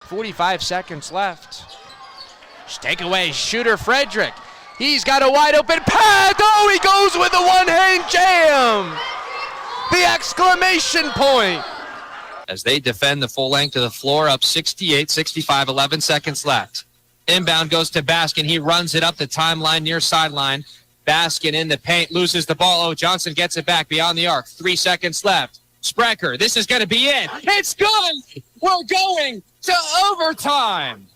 45 seconds left. Takeaway, shooter Frederick. He's got a wide open pass. Oh, he goes with a one-hand jam. The exclamation point. As they defend the full length of the floor, up 68-65, 11 seconds left. Inbound goes to Baskin. He runs it up the timeline near sideline. Baskin in the paint, loses the ball. Oh, Johnson gets it back beyond the arc. 3 seconds left. Sprecher, this is going to be it. It's good. We're going to overtime.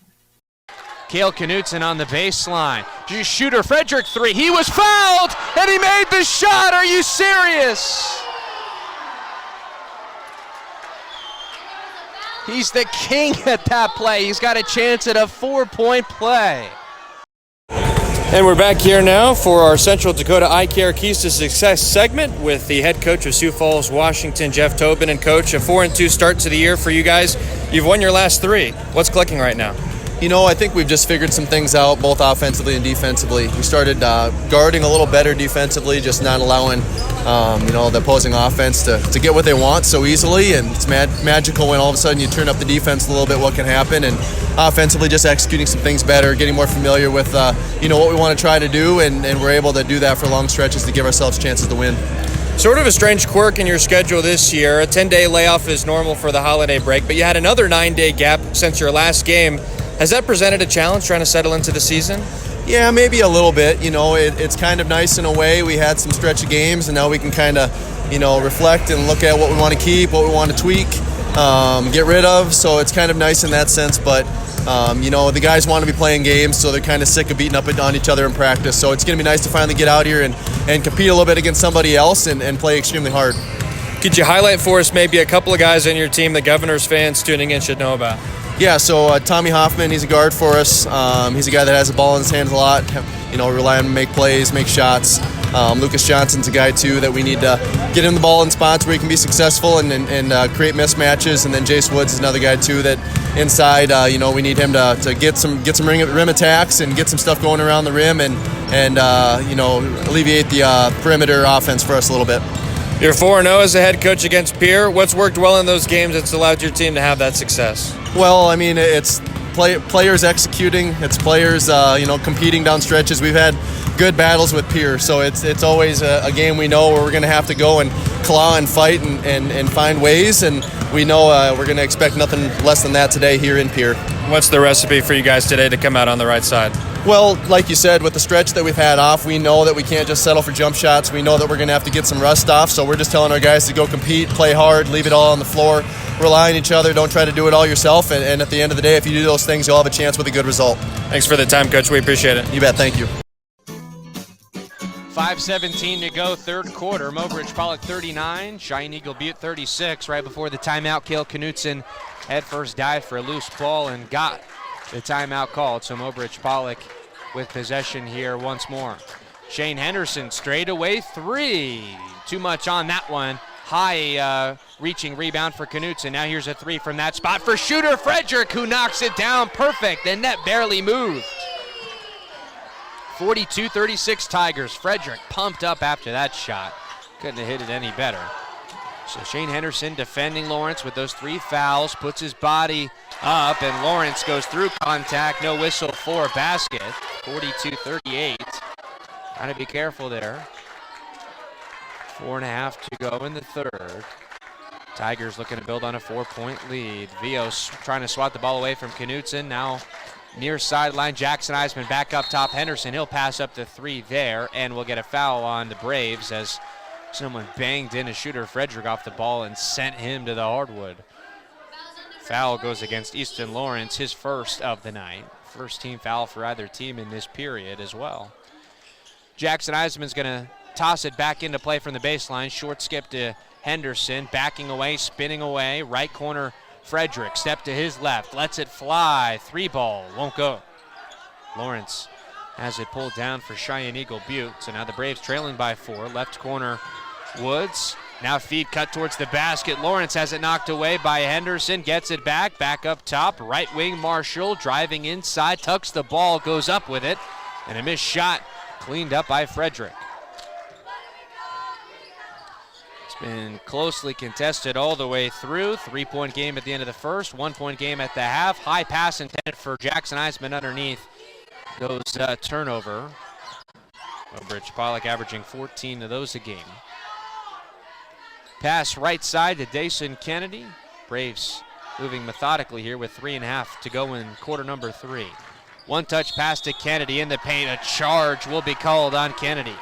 Cale Knutson on the baseline. Shooter Frederick three. He was fouled, and he made the shot. Are you serious? He's the king at that play. He's got a chance at a 4-point play. And we're back here now for our Central Dakota Eye Care Keys to Success segment with the head coach of Sioux Falls, Washington, Jeff Tobin. And coach, a 4-2 start to the year for you guys. You've won your last 3. What's clicking right now? You know, I think we've just figured some things out, both offensively and defensively. We started guarding a little better defensively, just not allowing, the opposing offense to get what they want so easily. And it's magical when all of a sudden you turn up the defense a little bit, what can happen. And offensively, just executing some things better, getting more familiar with, what we want to try to do. And we're able to do that for long stretches to give ourselves chances to win. Sort of a strange quirk in your schedule this year. A 10-day layoff is normal for the holiday break, but you had another 9-day gap since your last game. Has that presented a challenge trying to settle into the season? Yeah, maybe a little bit. It's kind of nice in a way. We had some stretch of games, and now we can kind of, reflect and look at what we want to keep, what we want to tweak, get rid of. So it's kind of nice in that sense. But, the guys want to be playing games, so they're kind of sick of beating up on each other in practice. So it's going to be nice to finally get out here and compete a little bit against somebody else and play extremely hard. Could you highlight for us maybe a couple of guys on your team the Governors fans tuning in should know about? Yeah, so Tommy Hoffman, he's a guard for us. He's a guy that has the ball in his hands a lot. Rely on him to make plays, make shots. Lucas Johnson's a guy, too, that we need to get him the ball in spots where he can be successful and create mismatches. And then Jace Woods is another guy, too, that inside, we need him to get some rim attacks and get some stuff going around the rim and alleviate the perimeter offense for us a little bit. You're 4-0 as a head coach against Pierre. What's worked well in those games that's allowed your team to have that success? Well, it's players executing. It's players, competing down stretches. We've had good battles with Pierre, so it's always a game we know where we're going to have to go and claw and fight and find ways, and we know we're going to expect nothing less than that today here in Pierre. What's the recipe for you guys today to come out on the right side? Well, like you said, with the stretch that we've had off, we know that we can't just settle for jump shots. We know that we're going to have to get some rust off, so we're just telling our guys to go compete, play hard, leave it all on the floor, rely on each other, don't try to do it all yourself, and at the end of the day, if you do those things, you'll have a chance with a good result. Thanks for the time, Coach. We appreciate it. You bet. Thank you. 5:17 to go, third quarter. Mobridge Pollock 39, Cheyenne Eagle Butte 36. Right before the timeout, Cale Knutson head first dive for a loose ball and got the timeout called. So Mobridge Pollock with possession here once more. Shane Henderson straight away three. Too much on that one. High reaching rebound for Knutson. Now here's a three from that spot for shooter Frederick, who knocks it down perfect. The net barely moved. 42-36 Tigers. Frederick pumped up after that shot. Couldn't have hit it any better. So Shane Henderson defending Lawrence with those 3 fouls, puts his body up, and Lawrence goes through contact. No whistle for a basket. 42-38. Got to be careful there. 4.5 to go in the third. Tigers looking to build on a 4-point lead. Vios trying to swat the ball away from Knutson. Now near sideline, Jackson Eisman back up top. Henderson, he'll pass up the 3 there, and we'll get a foul on the Braves as someone banged in a shooter Frederick off the ball and sent him to the hardwood. Foul goes against Easton Lawrence, his first of the night. First team foul for either team in this period as well. Jackson Eisman's going to toss it back into play from the baseline. Short skip to Henderson, backing away, spinning away. Right corner, Frederick, step to his left, lets it fly. 3 ball, won't go. Lawrence has it pulled down for Cheyenne Eagle Butte. So now the Braves trailing by 4. Left corner, Woods. Now feed cut towards the basket. Lawrence has it knocked away by Henderson, gets it back up top. Right wing Marshall driving inside, tucks the ball, goes up with it. And a missed shot cleaned up by Frederick. It's been closely contested all the way through. 3-point game at the end of the first, 1-point game at the half. High pass intended for Jackson Eisman underneath. Goes turnover. Mobridge Pollock averaging 14 of those a game. Pass right side to Dason Kennedy. Braves moving methodically here with 3.5 to go in quarter number 3. One touch pass to Kennedy in the paint. A charge will be called on Kennedy.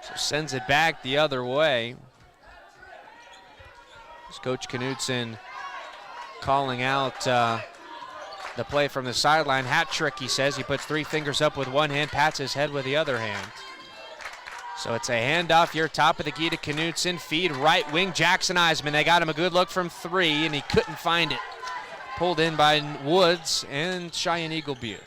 So sends it back the other way. As Coach Knutson calling out the play from the sideline. Hat trick, he says. He puts 3 fingers up with one hand, pats his head with the other hand. So it's a handoff here, top of the key to Knutson. Feed right wing, Jackson Eisman. They got him a good look from 3, and he couldn't find it. Pulled in by Woods and Cheyenne Eagle Butte.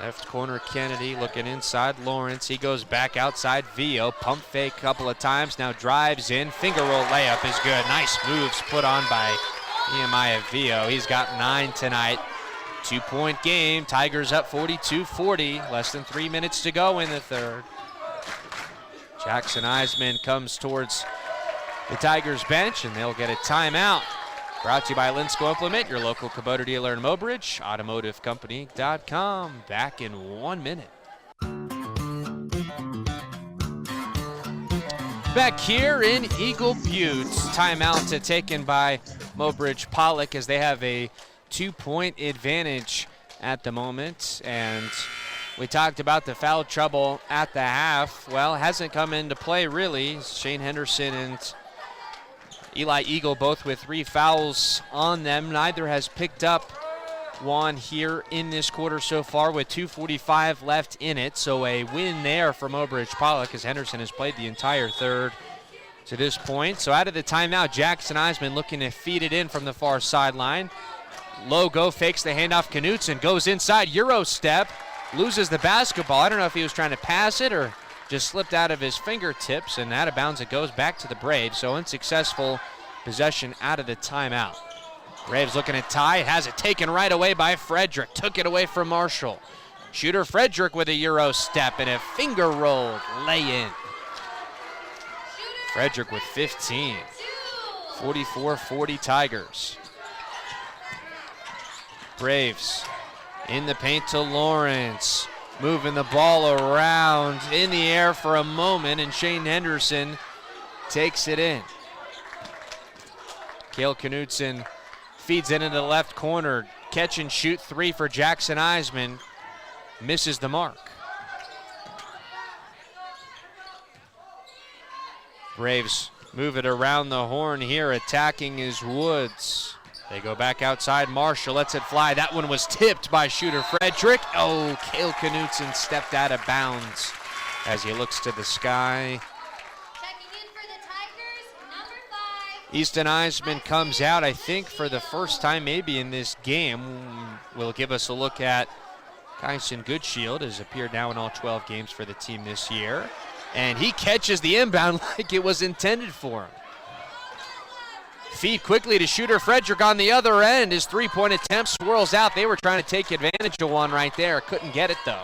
Left corner Kennedy looking inside Lawrence. He goes back outside Vio. Pump fake a couple of times. Now drives in. Finger roll layup is good. Nice moves put on by Nehemiah Vio. He's got 9 tonight. 2-point game. Tigers up 42-40. Less than 3 minutes to go in the third. Jackson Eisman comes towards the Tigers bench, and they'll get a timeout. Brought to you by Linsco Implement, your local Kubota dealer in Mobridge, automotivecompany.com. Back in 1 minute. Back here in Eagle Butte, timeout taken by Mobridge Pollock as they have a 2-point advantage at the moment. And we talked about the foul trouble at the half. Well, hasn't come into play really. Shane Henderson and Eli Eagle both with 3 fouls on them. Neither has picked up one here in this quarter so far with 2:45 left in it. So a win there for Mobridge Pollock as Henderson has played the entire third to this point. So out of the timeout, Jackson Eisman looking to feed it in from the far sideline. Low go, fakes the handoff. Knutson goes inside, Euro step, loses the basketball. I don't know if he was trying to pass it or just slipped out of his fingertips, and out of bounds it goes back to the Braves. So unsuccessful possession out of the timeout. Braves looking at tie, has it taken right away by Frederick. Took it away from Marshall. Shooter Frederick with a Euro step and a finger rolled lay-in. Frederick with 15. 44-40 Tigers. Braves in the paint to Lawrence. Moving the ball around in the air for a moment, and Shane Henderson takes it in. Cale Knutson feeds it into the left corner. Catch and shoot 3 for Jackson Eisman. Misses the mark. Braves move it around the horn here. Attacking is Woods. They go back outside. Marshall lets it fly. That one was tipped by shooter Frederick. Oh, Cale Knutson stepped out of bounds as he looks to the sky. Checking in for the Tigers, number 5. Easton Eisman comes out, I think, for the first time maybe in this game. Will give us a look at Kyson Goodshield, has appeared now in all 12 games for the team this year. And he catches the inbound like it was intended for him. Feed quickly to shooter Frederick on the other end. His 3-point attempt swirls out. They were trying to take advantage of one right there. Couldn't get it though.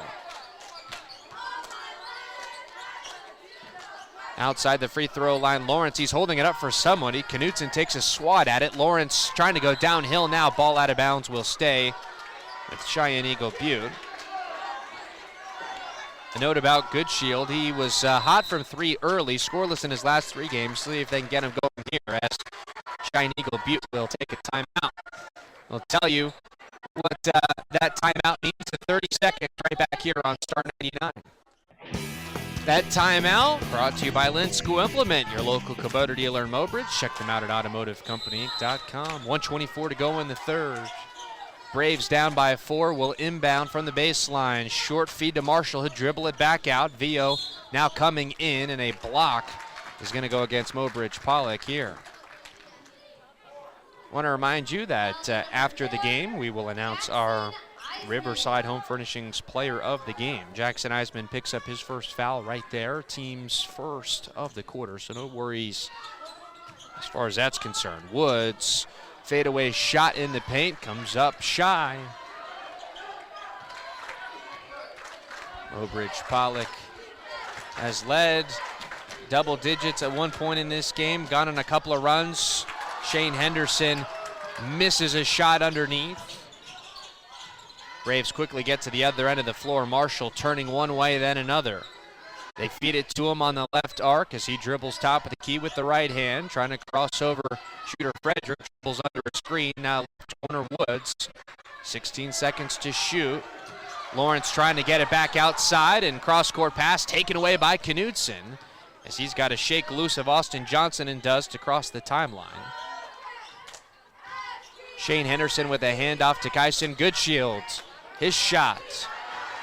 Outside the free throw line, Lawrence, he's holding it up for somebody. Knutson takes a swat at it. Lawrence trying to go downhill now. Ball out of bounds will stay with Cheyenne Eagle Butte. A note about Goodshield, he was hot from 3 early, scoreless in his last 3 games. See if they can get him going here as Cheyenne Eagle Butte will take a timeout. We'll tell you what that timeout means in 30 seconds right back here on Star 99. That timeout brought to you by Linsco Implement, your local Kubota dealer in Mobridge. Check them out at automotivecompany.com. 1:24 to go in the third. Braves down by 4, will inbound from the baseline. Short feed to Marshall, he'll dribble it back out. Vio now coming in, and a block is going to go against Mobridge Pollock here. I want to remind you that after the game, we will announce our Riverside Home Furnishings player of the game. Jackson Eisman picks up his first foul right there, team's first of the quarter, so no worries as far as that's concerned. Woods, fadeaway shot in the paint, comes up shy. Mobridge Pollock has led double digits at one point in this game, gone on a couple of runs. Shane Henderson misses a shot underneath. Braves quickly get to the other end of the floor. Marshall turning one way, then another. They feed it to him on the left arc as he dribbles top of the key with the right hand, trying to cross over shooter Frederick, dribbles under a screen, now left corner Woods. 16 seconds to shoot. Lawrence trying to get it back outside, and cross-court pass taken away by Knudsen as he's got a shake loose of Austin Johnson and does to cross the timeline. Shane Henderson with a handoff to Kyson Goodshield. His shot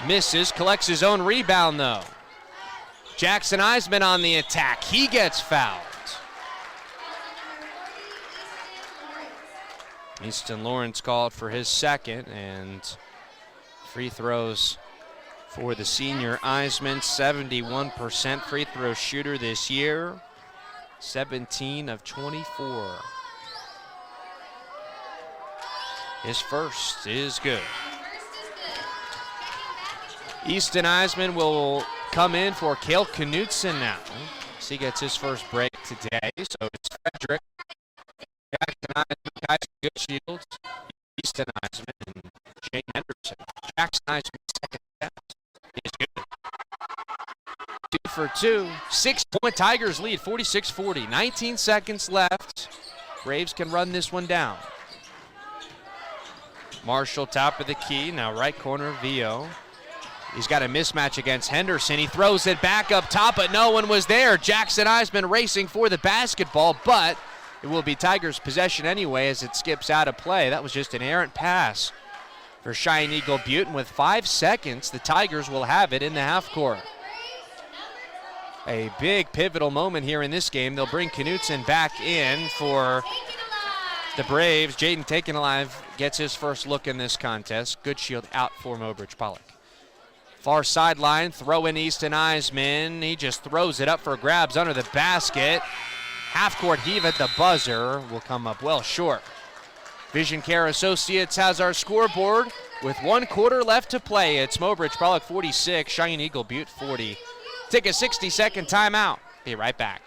misses, collects his own rebound though. Jackson Eisman on the attack. He gets fouled. Easton Lawrence called for his second, and free throws for the senior Eisman. 71% free throw shooter this year. 17 of 24. His first is good. Easton Eisman will come in for Cale Knudsen now. So he gets his first break today. So it's Frederick, Jackson Eisman, Kyson Goodshield, Easton Eisman, and Shane Henderson. Jackson Eisman's second attempt is good. 2 for 2. 6-point Tigers lead, 46-40. 19 seconds left. Braves can run this one down. Marshall top of the key, now right corner Vio. He's got a mismatch against Henderson. He throws it back up top, but no one was there. Jackson Eisman racing for the basketball, but it will be Tigers' possession anyway as it skips out of play. That was just an errant pass for Cheyenne Eagle Butte, and with 5 seconds, the Tigers will have it in the half court. A big pivotal moment here in this game. They'll bring Knudsen back in for the Braves. Jaden Taken Alive gets his first look in this contest. Goodshield out for Mobridge Pollock. Far sideline, throw in Easton Eisman. He just throws it up for grabs under the basket. Half-court heave at the buzzer will come up well short. Vision Care Associates has our scoreboard with 1 quarter left to play. It's Mobridge Pollock 46, Cheyenne Eagle Butte 40. Take a 60-second timeout. Be right back.